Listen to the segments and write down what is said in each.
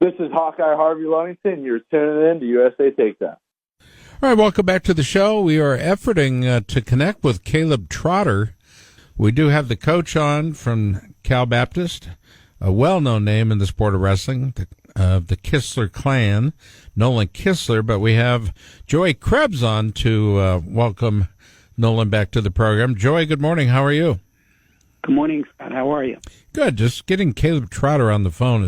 This is Hawkeye Harvey Lunnington. You're tuning in to USA Takedown. All right, welcome back to the show. We are efforting to connect with Caleb Trotter. We do have the coach on from Cal Baptist, a well-known name in the sport of wrestling, the Kistler clan, Nolan Kistler, but we have Joey Krebs on to welcome Nolan back to the program. Joey, good morning. How are you? Good morning, Scott. How are you? Good. Just getting Caleb Trotter on the phone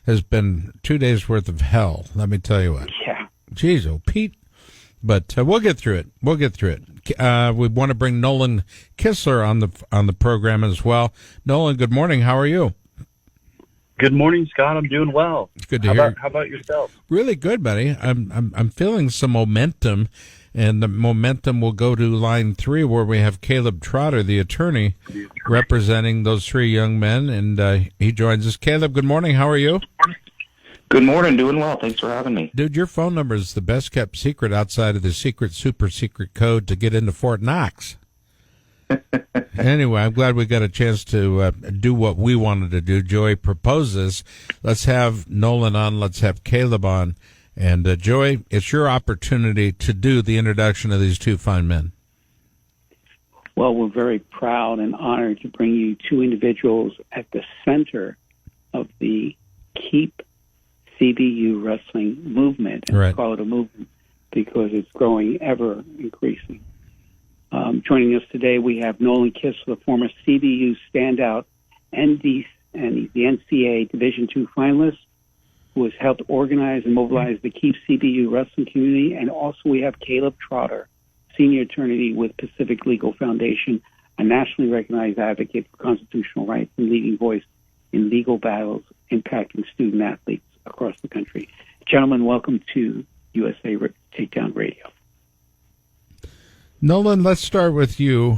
has been 2 days worth of hell. Let me tell you what. Yeah. Jeez, oh, Pete. But we'll get through it. We want to bring Nolan Kistler on the program as well. Nolan, good morning. How are you? Good morning, Scott. I'm doing well. It's good to hear. How about yourself? Really good, buddy. I'm feeling some momentum, and the momentum will go to line 3, where we have Caleb Trotter, the attorney, representing those 3 young men, and he joins us. Caleb, good morning. How are you? Good morning. Doing well. Thanks for having me. Dude, your phone number is the best kept secret outside of the super secret code to get into Fort Knox. Anyway, I'm glad we got a chance to do what we wanted to do. Joey proposes. Let's have Nolan on. Let's have Caleb on. And Joey, it's your opportunity to do the introduction of these 2 fine men. Well, we're very proud and honored to bring you 2 individuals at the center of the Keep CBU wrestling movement. And right. We call it a movement because it's growing ever increasing. Joining us today, we have Nolan Kistler, former CBU standout and the NCAA Division II finalist, who has helped organize and mobilize the Keep CBU wrestling community. And also we have Caleb Trotter, senior attorney with Pacific Legal Foundation, a nationally recognized advocate for constitutional rights and leading voice in legal battles impacting student athletes across the country. Gentlemen, welcome to USA Takedown Radio. Nolan, let's start with you.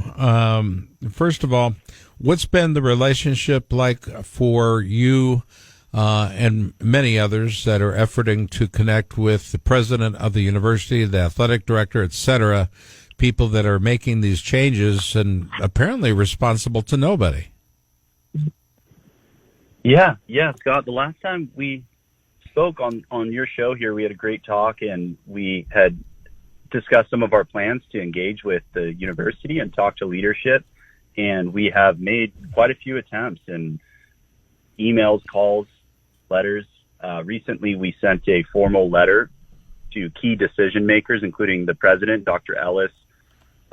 First of all, what's been the relationship like for you and many others that are efforting to connect with the president of the university, the athletic director, et cetera, people that are making these changes and apparently responsible to nobody? Yeah, Scott. The last time we spoke on your show here, we had a great talk, and we had discussed some of our plans to engage with the university and talk to leadership. And we have made quite a few attempts and emails, calls, letters. Recently, we sent a formal letter to key decision makers, including the president, Dr. Ellis,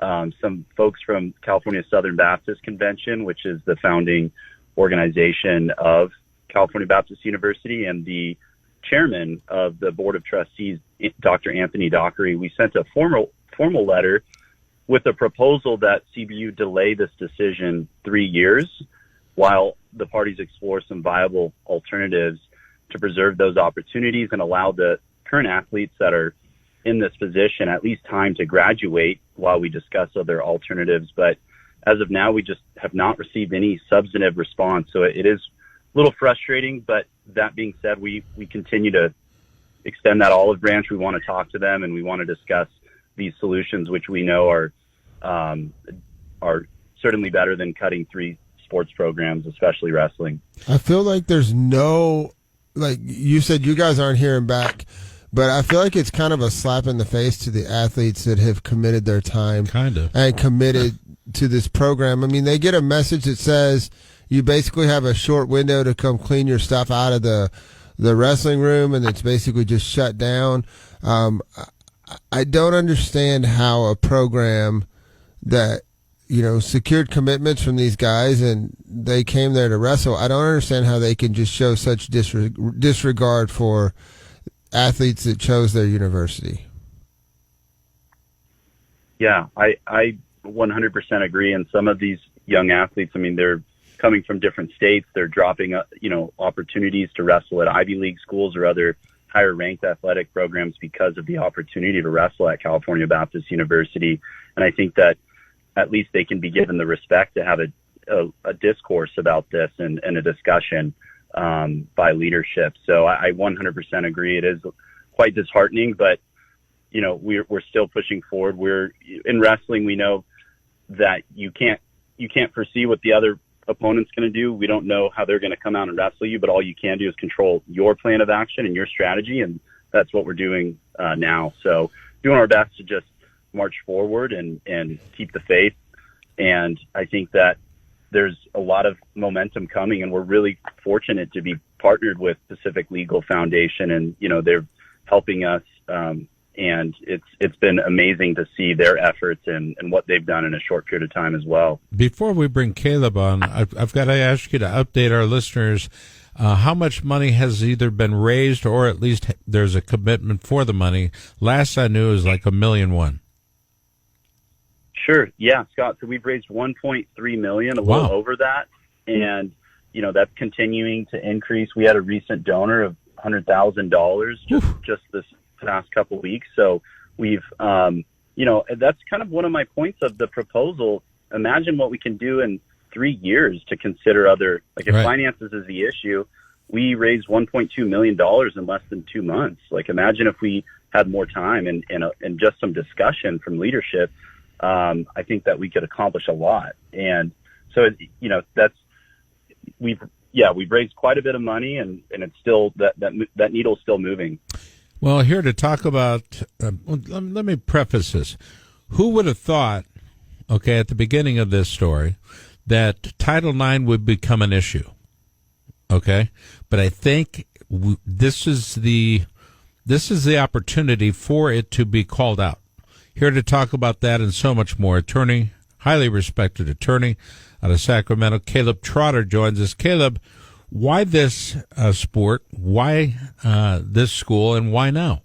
some folks from California Southern Baptist Convention, which is the founding organization of California Baptist University, and the chairman of the board of trustees, Dr. Anthony Dockery. We sent a formal letter with a proposal that CBU delay this decision 3 years while the parties explore some viable alternatives to preserve those opportunities and allow the current athletes that are in this position at least time to graduate while we discuss other alternatives. But as of now, we just have not received any substantive response. So it is a little frustrating, but that being said, we continue to extend that olive branch. We want to talk to them, and we want to discuss these solutions, which we know are certainly better than cutting 3 sports programs, especially wrestling. I feel like there's like you said, you guys aren't hearing back, but I feel like it's kind of a slap in the face to the athletes that have committed their time and committed to this program. I mean, they get a message that says you basically have a short window to come clean your stuff out of the wrestling room, and it's basically just shut down. I don't understand how a program that, secured commitments from these guys and they came there to wrestle, I don't understand how they can just show such disregard for athletes that chose their university. Yeah, I 100% agree. And some of these young athletes, I mean, they're coming from different states. They're dropping, opportunities to wrestle at Ivy League schools or other higher ranked athletic programs because of the opportunity to wrestle at California Baptist University. And I think that at least they can be given the respect to have a discourse about this and a discussion by leadership. So I 100% agree. It is quite disheartening, but we're still pushing forward. We're in wrestling. We know that you can't foresee what the other opponent's going to do. We don't know how they're going to come out and wrestle you, but all you can do is control your plan of action and your strategy, and that's what we're doing now. So doing our best to just march forward and keep the faith. And I think that there's a lot of momentum coming, and we're really fortunate to be partnered with Pacific Legal Foundation, and they're helping us. And it's been amazing to see their efforts and what they've done in a short period of time as well. Before we bring Caleb on, I've got to ask you to update our listeners. How much money has either been raised, or at least there's a commitment for the money? Last I knew it was like $1.1 million. Sure. Yeah, Scott. So we've raised $1.3 million, a little over that. And, that's continuing to increase. We had a recent donor of $100,000 just this past couple weeks. So we've, that's kind of one of my points of the proposal. Imagine what we can do in 3 years to consider other, like if finances is the issue, we raised $1.2 million in less than 2 months. Like imagine if we had more time and just some discussion from leadership. I think that we could accomplish a lot. And so, we've raised quite a bit of money, and it's still that needle's still moving. Well, here to talk about, let me preface this. Who would have thought, at the beginning of this story, that Title IX would become an issue? Okay, but I think this is the opportunity for it to be called out. Here to talk about that and so much more, highly respected attorney out of Sacramento, Caleb Trotter joins us. Caleb, why this sport? Why this school, and why now?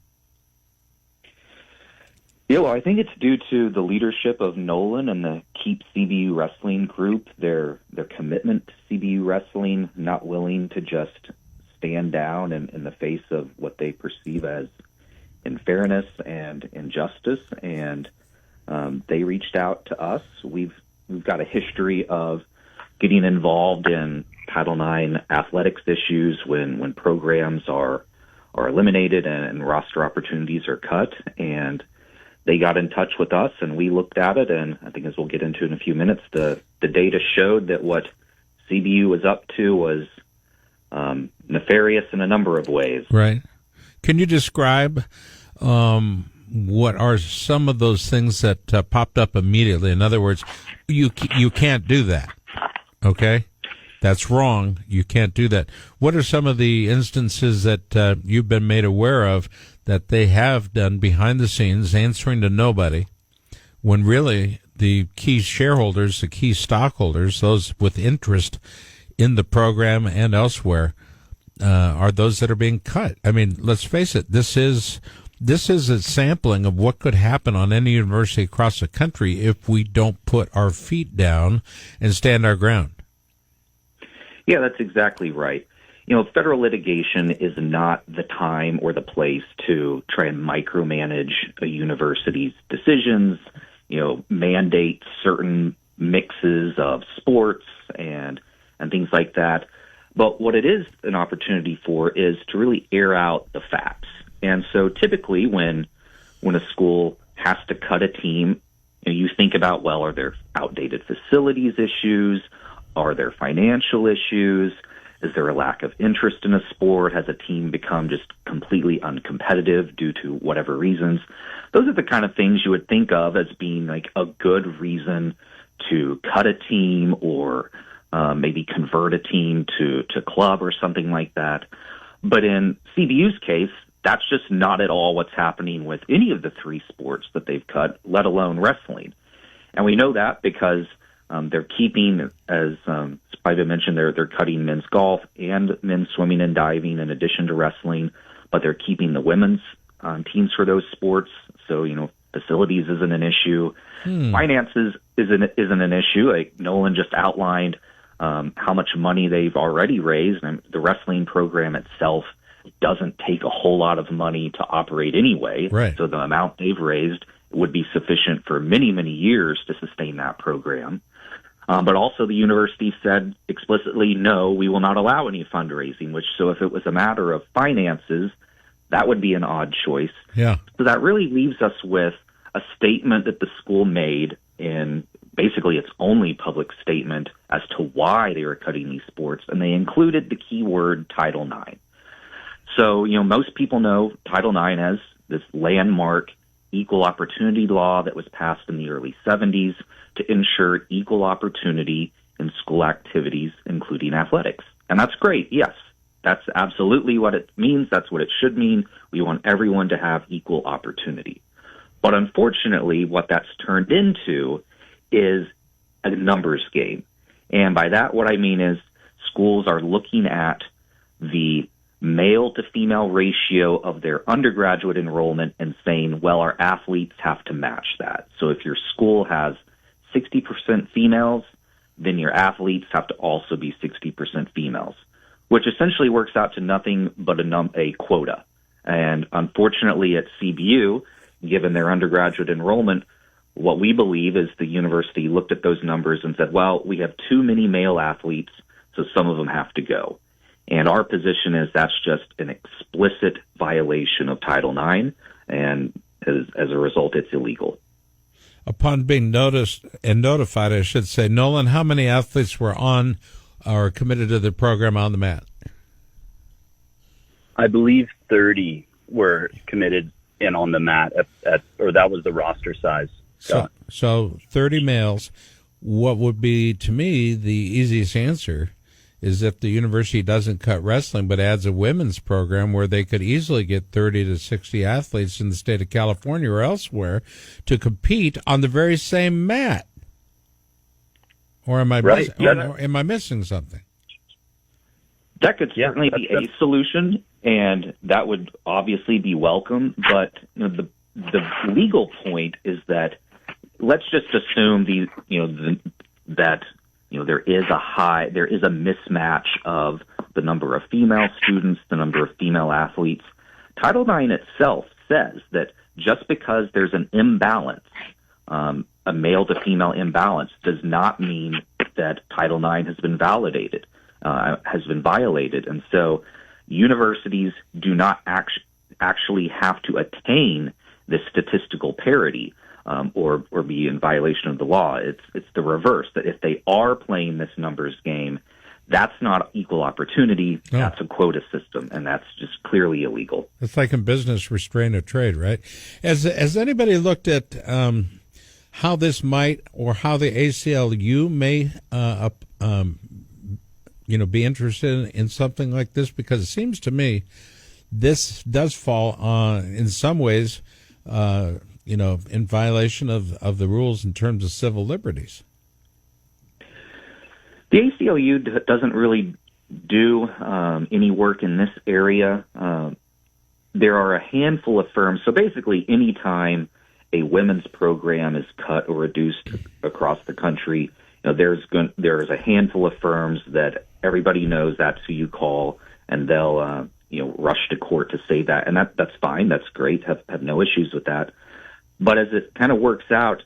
Yeah, well, I think it's due to the leadership of Nolan and the Keep CBU Wrestling group, their commitment to CBU Wrestling, not willing to just stand down in the face of what they perceive as unfairness and injustice. And they reached out to us. We've got a history of getting involved in Title IX athletics issues when programs are eliminated and roster opportunities are cut. And they got in touch with us, and we looked at it, and I think as we'll get into in a few minutes, the data showed that what CBU was up to was nefarious in a number of ways. Right. Can you describe what are some of those things that popped up immediately? In other words, you can't do that. Okay? That's wrong. You can't do that. What are some of the instances that you've been made aware of that they have done behind the scenes, answering to nobody, when really the key shareholders, the key stockholders, those with interest in the program and elsewhere, are those that are being cut? I mean, let's face it, this is a sampling of what could happen on any university across the country if we don't put our feet down and stand our ground. Yeah, that's exactly right. Federal litigation is not the time or the place to try and micromanage a university's decisions, mandate certain mixes of sports and things like that. But what it is an opportunity for is to really air out the facts. And so typically when a school has to cut a team, you think about, well, are there outdated facilities issues? Are there financial issues? Is there a lack of interest in a sport? Has a team become just completely uncompetitive due to whatever reasons? Those are the kind of things you would think of as being like a good reason to cut a team or maybe convert a team to club or something like that. But in CBU's case, that's just not at all what's happening with any of the three sports that they've cut, let alone wrestling. And we know that because they're keeping, as Spiva mentioned, they're cutting men's golf and men's swimming and diving in addition to wrestling, but they're keeping the women's teams for those sports. So, facilities isn't an issue. Finances isn't an issue. Like Nolan just outlined how much money they've already raised, and the wrestling program itself doesn't take a whole lot of money to operate anyway. Right. So the amount they've raised would be sufficient for many, many years to sustain that program. But also the university said explicitly, no, we will not allow any fundraising, so if it was a matter of finances, that would be an odd choice. Yeah. So that really leaves us with a statement that the school made basically its only public statement as to why they were cutting these sports, and they included the key word Title IX. So, most people know Title IX as this landmark equal opportunity law that was passed in the early 70s to ensure equal opportunity in school activities, including athletics. And that's great, yes. That's absolutely what it means. That's what it should mean. We want everyone to have equal opportunity. But unfortunately, what that's turned into is a numbers game. And by that, what I mean is schools are looking at the male to female ratio of their undergraduate enrollment and saying, well, our athletes have to match that. So if your school has 60% females, then your athletes have to also be 60% females, which essentially works out to nothing but a quota. And unfortunately at CBU, given their undergraduate enrollment, what we believe is the university looked at those numbers and said, well, we have too many male athletes, so some of them have to go. And our position is that's just an explicit violation of Title IX, and as a result, it's illegal. Upon being noticed and notified, I should say, Nolan, how many athletes were on or committed to the program on the mat? I believe 30 were committed in on the mat, or that was the roster size. So 30 males. What would be, to me, the easiest answer is if the university doesn't cut wrestling but adds a women's program where they could easily get 30 to 60 athletes in the state of California or elsewhere to compete on the very same mat. Or am I am I missing something? That could certainly be a solution, and that would obviously be welcome. But the legal point is that let's just assume that there is a mismatch of the number of female students, the number of female athletes. Title IX itself says that just because there's an imbalance, a male to female imbalance, does not mean that Title IX has been violated. And so universities do not actually have to attain this statistical parity or be in violation of the law. It's the reverse, that if they are playing this numbers game, that's not equal opportunity. No. That's a quota system, and that's just clearly illegal. It's like in business, restraint of trade, right? Has anybody looked at how this might, or how the ACLU may be interested in something like this? Because it seems to me this does fall on, in some ways, in violation of the rules in terms of civil liberties. The ACLU doesn't really do any work in this area. There are a handful of firms. So basically, any time a women's program is cut or reduced across the country, there's a handful of firms that everybody knows that's who you call, and they'll rush to court to say that, and that's fine. That's great. Have no issues with that. But as it kind of works out,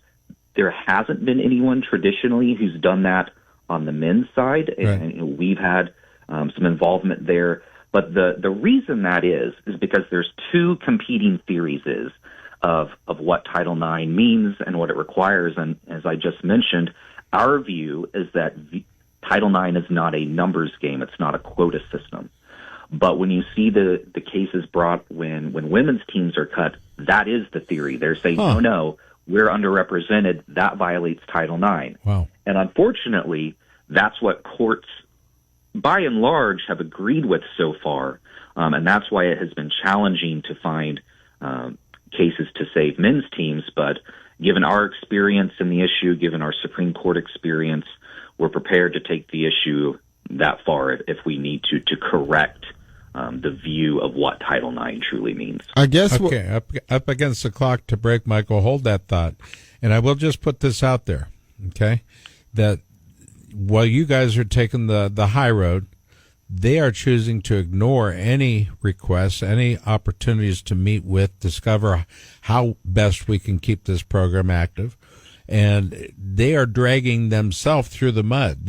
there hasn't been anyone traditionally who's done that on the men's side, and we've had some involvement there. But the reason that is because there's two competing theories of what Title IX means and what it requires. And as I just mentioned, our view is that Title IX is not a numbers game. It's not a quota system. But when you see the cases brought when women's teams are cut, that is the theory. They're saying, no, we're underrepresented. That violates Title IX. Wow. And unfortunately, that's what courts, by and large, have agreed with so far. And that's why it has been challenging to find cases to save men's teams. But given our experience in the issue, given our Supreme Court experience, we're prepared to take the issue that far if we need to correct the view of what Title IX truly means. I guess. Okay, up against the clock to break, Michael. Hold that thought. And I will just put this out there, okay, that while you guys are taking the high road, they are choosing to ignore any requests, any opportunities to meet with, discover how best we can keep this program active. And they are dragging themselves through the mud.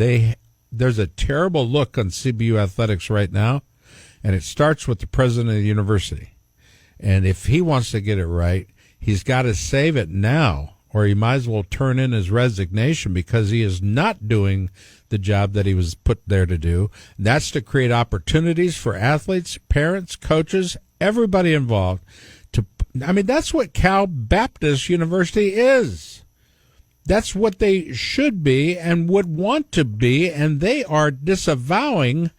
There's a terrible look on CBU athletics right now, and it starts with the president of the university. And if he wants to get it right, he's got to save it now, or he might as well turn in his resignation because he is not doing the job that he was put there to do. And that's to create opportunities for athletes, parents, coaches, everybody involved. That's what Cal Baptist University is. That's what they should be and would want to be, and they are disavowing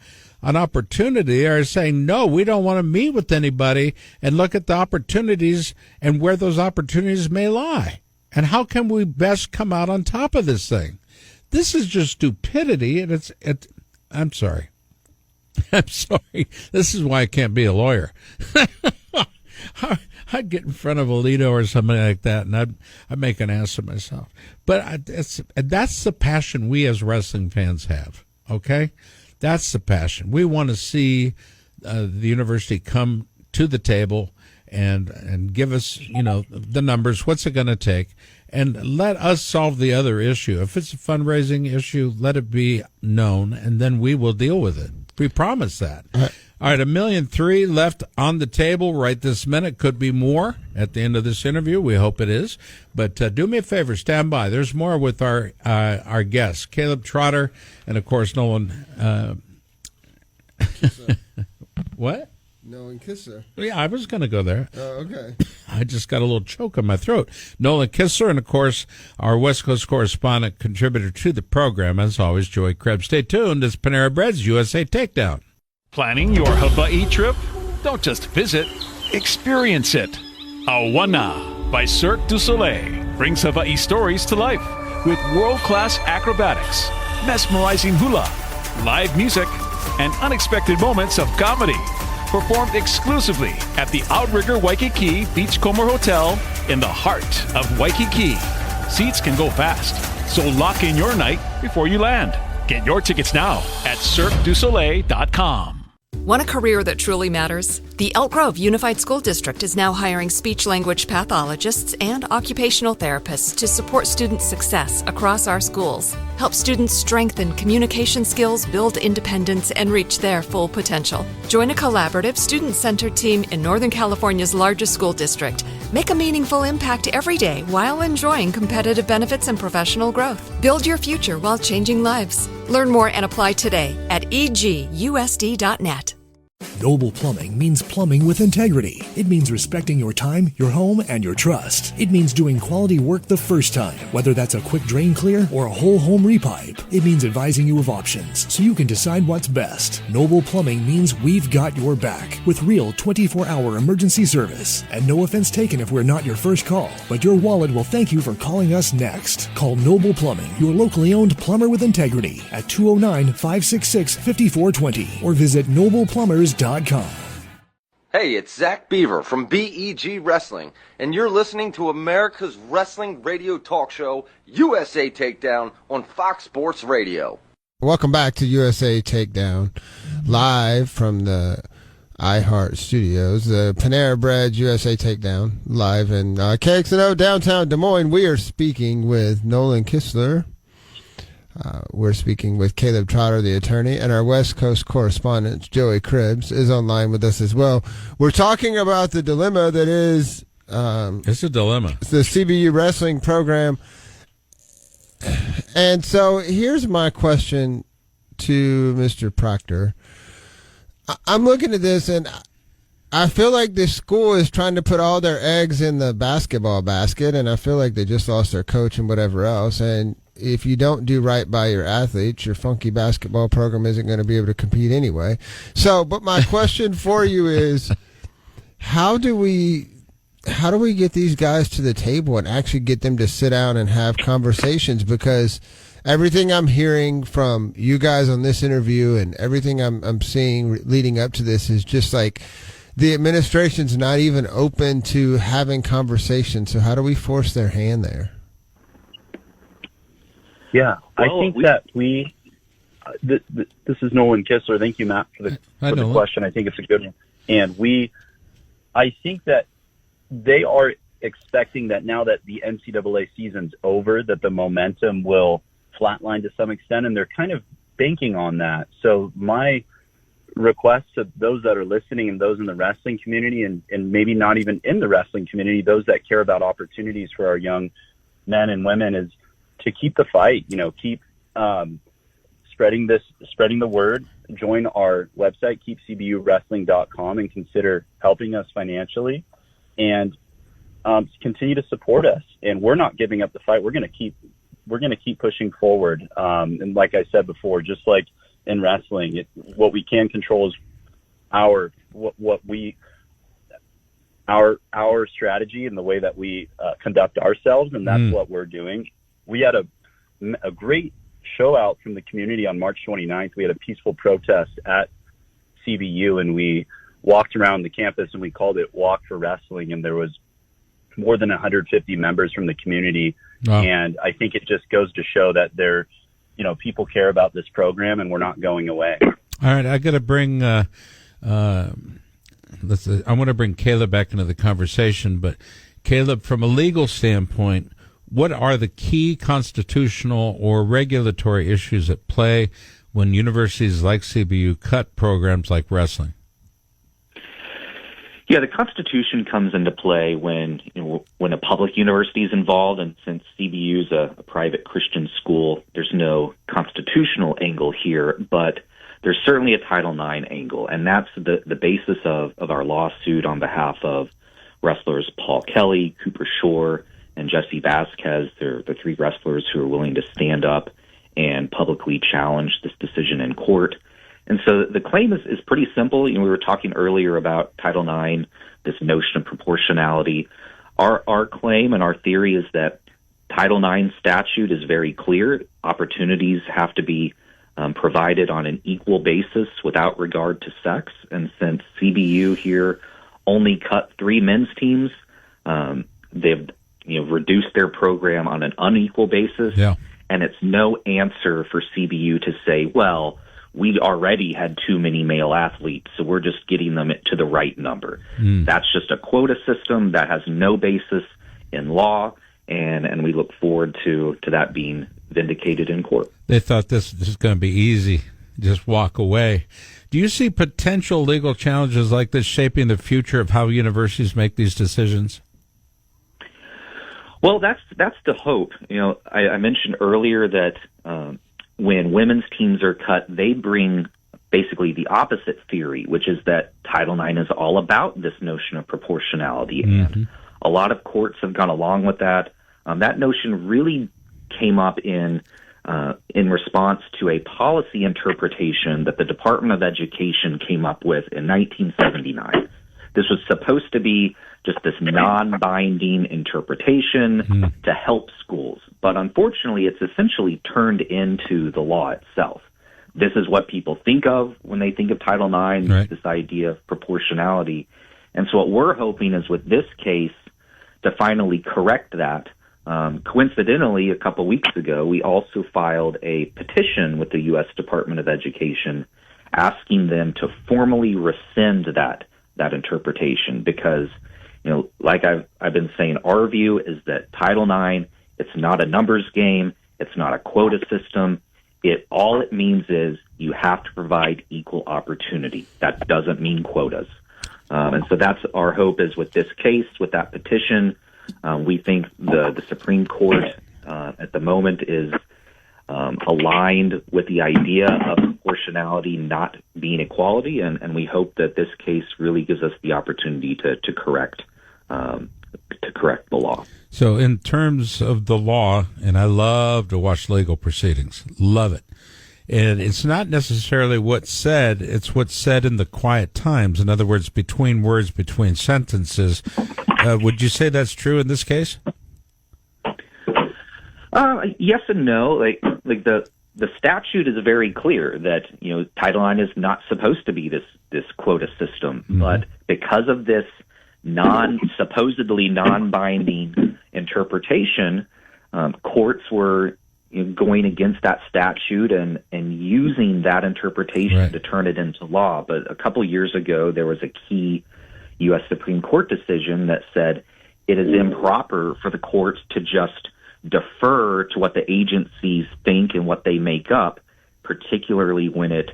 an opportunity. They are saying, no, we don't want to meet with anybody and look at the opportunities and where those opportunities may lie. And how can we best come out on top of this thing? This is just stupidity, and I'm sorry. I'm sorry. This is why I can't be a lawyer. I'd get in front of Alito or somebody like that, and I'd make an ass of myself. But that's the passion we as wrestling fans have, okay? That's the passion. We want to see the university come to the table and give us, the numbers, what's it going to take, and let us solve the other issue. If it's a fundraising issue, let it be known, and then we will deal with it. We promise that. All right, $1.3 million left on the table right this minute. Could be more at the end of this interview. We hope it is. But do me a favor, stand by. There's more with our guests, Caleb Trotter, and of course Nolan. What? Nolan Kistler. Yeah, I was going to go there. Oh, okay. I just got a little choke in my throat. Nolan Kistler, and of course our West Coast correspondent, contributor to the program, as always, Joey Krebs. Stay tuned. It's Panera Bread's USA Takedown. Planning your Hawaii trip? Don't just visit, experience it. Awana by Cirque du Soleil brings Hawaii stories to life with world-class acrobatics, mesmerizing hula, live music, and unexpected moments of comedy. Performed exclusively at the Outrigger Waikiki Beachcomber Hotel in the heart of Waikiki. Seats can go fast, so lock in your night before you land. Get your tickets now at CirqueDuSoleil.com. Want a career that truly matters? The Elk Grove Unified School District is now hiring speech-language pathologists and occupational therapists to support student success across our schools. Help students strengthen communication skills, build independence, and reach their full potential. Join a collaborative, student-centered team in Northern California's largest school district. Make a meaningful impact every day while enjoying competitive benefits and professional growth. Build your future while changing lives. Learn more and apply today at egusd.net. Noble Plumbing means plumbing with integrity. It means respecting your time, your home, and your trust. It means doing quality work the first time, whether that's a quick drain clear or a whole home repipe. It means advising you of options so you can decide what's best. Noble Plumbing means we've got your back with real 24-hour emergency service. And no offense taken if we're not your first call, but your wallet will thank you for calling us next. Call Noble Plumbing, your locally owned plumber with integrity, at 209-566-5420 or visit nobleplumbers.com. Hey, it's Zach Beaver from BEG Wrestling, and you're listening to America's Wrestling Radio Talk Show, USA Takedown, on Fox Sports Radio. Welcome back to USA Takedown, live from the iHeart Studios, the Panera Bread USA Takedown, live in KXNO downtown Des Moines. We are speaking with Nolan Kistler. We're speaking with Caleb Trotter, the attorney, and our West Coast correspondent, Joey Krebs, is online with us as well. We're talking about the dilemma that is... it's a dilemma. The CBU wrestling program. And so here's my question to Mr. Proctor. I'm looking at this, and I feel like this school is trying to put all their eggs in the basketball basket, and I feel like they just lost their coach and whatever else, and if you don't do right by your athletes, your funky basketball program isn't going to be able to compete anyway. So, but my question for you is, how do we get these guys to the table and actually get them to sit down and have conversations? Because everything I'm hearing from you guys on this interview and everything I'm seeing leading up to this is just like the administration's not even open to having conversations. So how do we force their hand there? Yeah, I think that this is Nolan Kistler. Thank you, Matt, for the question. I think it's a good one. And I think that they are expecting that now that the NCAA season's over, that the momentum will flatline to some extent, and they're kind of banking on that. So my request to those that are listening and those in the wrestling community and maybe not even in the wrestling community, those that care about opportunities for our young men and women is to keep the fight, keep spreading the word. Join our website, keepcbuwrestling.com, and consider helping us financially, and continue to support us. And we're not giving up the fight. We're going to keep pushing forward. And like I said before, just like in wrestling, what we can control is our strategy and the way that we conduct ourselves, and that's what we're doing. We had a great show out from the community on March 29th. We had a peaceful protest at CBU, and we walked around the campus, and we called it Walk for Wrestling, and there was more than 150 members from the community. Wow. And I think it just goes to show that people care about this program, and we're not going away. All right, I got to bring I want to bring Caleb back into the conversation, but Caleb, from a legal standpoint, what are the key constitutional or regulatory issues at play when universities like CBU cut programs like wrestling? Yeah, the Constitution comes into play when a public university is involved, and since CBU is a private Christian school, there's no constitutional angle here, but there's certainly a Title IX angle, and that's the basis of our lawsuit on behalf of wrestlers Paul Kelly, Cooper Shore, and Jesse Vasquez. They're the three wrestlers who are willing to stand up and publicly challenge this decision in court. And so the claim is pretty simple. We were talking earlier about Title IX, this notion of proportionality. Our claim and our theory is that Title IX statute is very clear. Opportunities have to be provided on an equal basis without regard to sex. And since CBU here only cut 3 men's teams, they've reduced their program on an unequal basis. Yeah. And it's no answer for CBU to say, well, we already had too many male athletes, so we're just getting them to the right number. That's just a quota system that has no basis in law, and we look forward to that being vindicated in court. They thought this is going to be easy, just walk away. Do you see potential legal challenges like this shaping the future of how universities make these decisions? Well, that's the hope. I mentioned earlier that when women's teams are cut, they bring basically the opposite theory, which is that Title IX is all about this notion of proportionality. And a lot of courts have gone along with that. That notion really came up in response to a policy interpretation that the Department of Education came up with in 1979. This was supposed to be just this non-binding interpretation to help schools. But unfortunately, it's essentially turned into the law itself. This is what people think of when they think of Title IX, right. This idea of proportionality. And so what we're hoping is with this case to finally correct that. Coincidentally, a couple weeks ago, we also filed a petition with the U.S. Department of Education asking them to formally rescind that interpretation because, like I've been saying, our view is that Title IX, it's not a numbers game, it's not a quota system. All it means is you have to provide equal opportunity. That doesn't mean quotas. And so that's our hope is with this case, with that petition. We think the Supreme Court at the moment is aligned with the idea of proportionality not being equality, and we hope that this case really gives us the opportunity to correct the law. So in terms of the law, and I love to watch legal proceedings, love it. And it's not necessarily what's said, it's what's said in the quiet times. In other words, between words, between sentences. Would you say that's true in this case? Yes and no. Like the statute is very clear that Title IX is not supposed to be this quota system, but because of this supposedly non-binding interpretation, courts were going against that statute and using that interpretation to turn it into law. But a couple years ago, there was a key U.S. Supreme Court decision that said it is improper for the courts to just defer to what the agencies think and what they make up, particularly when it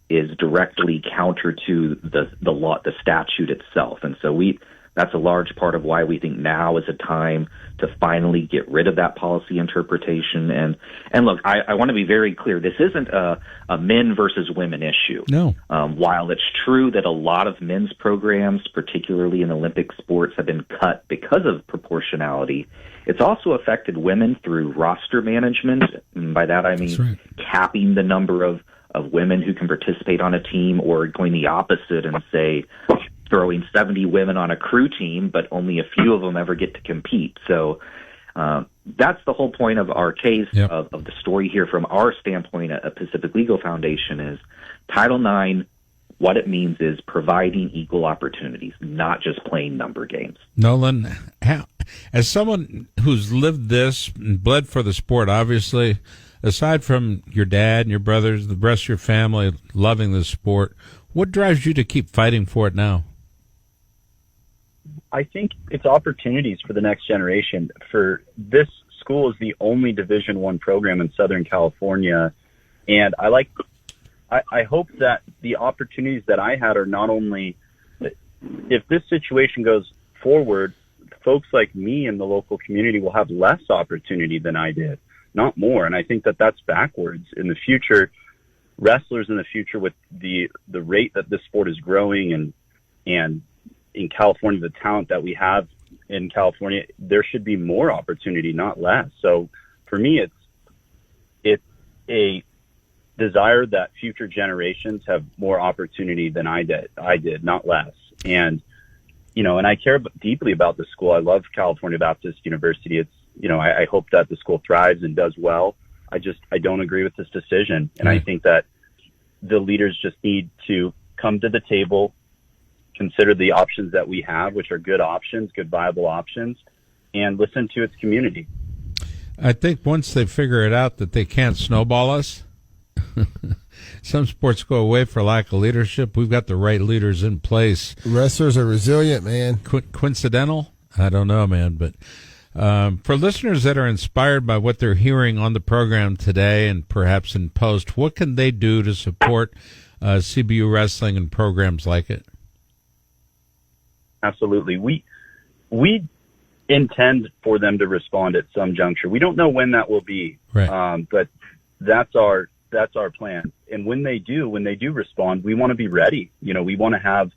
is directly counter to the law, the statute itself. And so we That's a large part of why we think now is a time to finally get rid of that policy interpretation. And look, I want to be very clear. This isn't a men versus women issue. No. While it's true that a lot of men's programs, particularly in Olympic sports, have been cut because of proportionality, it's also affected women through roster management. And by that I mean capping the number of women who can participate on a team, or going the opposite and say throwing 70 women on a crew team, but only a few of them ever get to compete. So that's the whole point of our case, of the story here from our standpoint at Pacific Legal Foundation is Title IX, what it means is providing equal opportunities, not just playing number games. Nolan, as someone who's lived this and bled for the sport, obviously, aside from your dad and your brothers, the rest of your family loving the sport, what drives you to keep fighting for it now? I think it's opportunities for the next generation. For this school is the only Division I program in Southern California, and I hope that the opportunities that I had are not only, if this situation goes forward, folks like me in the local community will have less opportunity than I did, not more. And I think that that's backwards. In the future, wrestlers in the future, with the rate that this sport is growing and in California, the talent that we have in California, there should be more opportunity, not less. So for me, it's a desire that future generations have more opportunity than I did, not less. And, and I care deeply about the school. I love California Baptist University. It's, I hope that the school thrives and does well. I don't agree with this decision. And I think that the leaders just need to come to the table, consider the options that we have, which are good options, good viable options, and listen to its community. I think once they figure it out that they can't snowball us, some sports go away for lack of leadership. We've got the right leaders in place. Wrestlers are resilient, man. Coincidental? I don't know, man. But for listeners that are inspired by what they're hearing on the program today and perhaps in post, what can they do to support CBU wrestling and programs like it? Absolutely. We intend for them to respond at some juncture. We don't know when that will be, right. But that's our plan. And when they do respond, we want to be ready. We want to have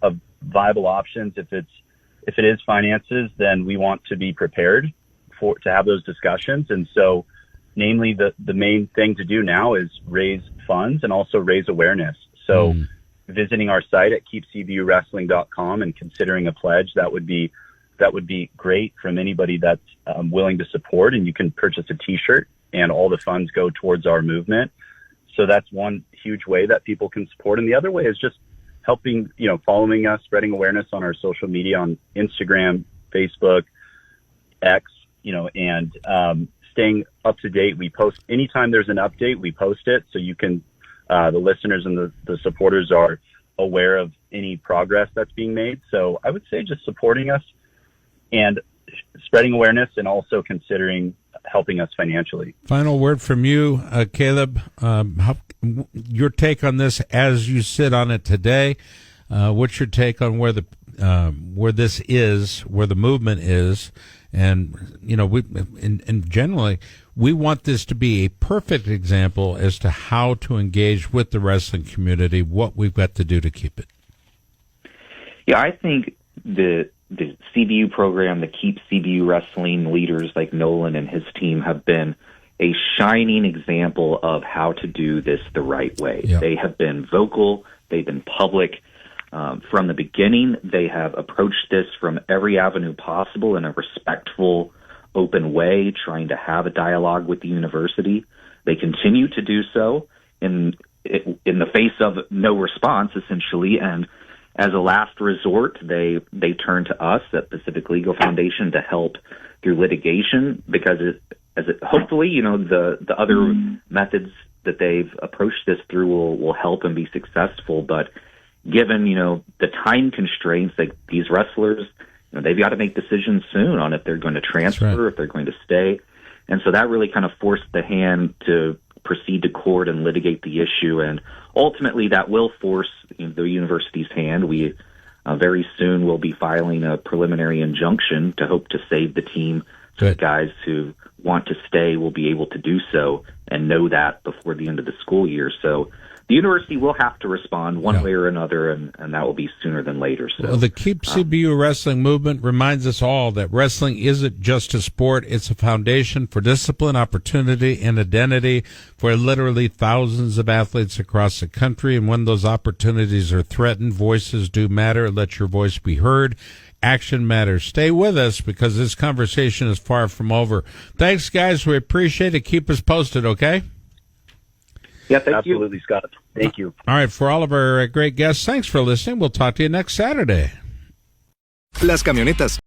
a viable options. If it is finances, then we want to be prepared to have those discussions. And so, namely, the main thing to do now is raise funds and also raise awareness. So visiting our site at keepcbwrestling.com and considering a pledge, that would be great from anybody that's willing to support. And you can purchase a T-shirt, and all the funds go towards our movement. So that's one huge way that people can support. And the other way is just helping, following us, spreading awareness on our social media, on Instagram, Facebook, X, and staying up to date. We post anytime there's an update, we post it. So you can, the listeners and the supporters are aware of any progress that's being made. So I would say just supporting us and spreading awareness, and also considering helping us financially. Final word from you, Caleb. Your take on this as you sit on it today. What's your take on where this is, where the movement is? And and generally, we want this to be a perfect example as to how to engage with the wrestling community. What we've got to do to keep it. Yeah, I think the CBU program, the Keep CBU Wrestling leaders like Nolan and his team have been a shining example of how to do this the right way. Yep. They have been vocal. They've been public. From the beginning, they have approached this from every avenue possible in a respectful, open way, trying to have a dialogue with the university. They continue to do so in the face of no response, essentially, and as a last resort, they turn to us at Pacific Legal Foundation to help through litigation, because hopefully, the other methods that they've approached this through will help and be successful. But given, the time constraints, like these wrestlers, they've got to make decisions soon on if they're going to transfer, if they're going to stay. And so that really kind of forced the hand to proceed to court and litigate the issue. And ultimately that will force the university's hand. We Very soon we'll be filing a preliminary injunction to hope to save the team. So the guys who want to stay will be able to do so and know that before the end of the school year. So the university will have to respond one way or another, and that will be sooner than later. So well, the Keep CBU Wrestling movement reminds us all that wrestling isn't just a sport. It's a foundation for discipline, opportunity, and identity for literally thousands of athletes across the country. And when those opportunities are threatened, voices do matter. Let your voice be heard. Action matters. Stay with us because this conversation is far from over. Thanks, guys. We appreciate it. Keep us posted, okay? Yeah, thank Absolutely, you. Scott. Thank you. All right, for all of our great guests, thanks for listening. We'll talk to you next Saturday. Las camionetas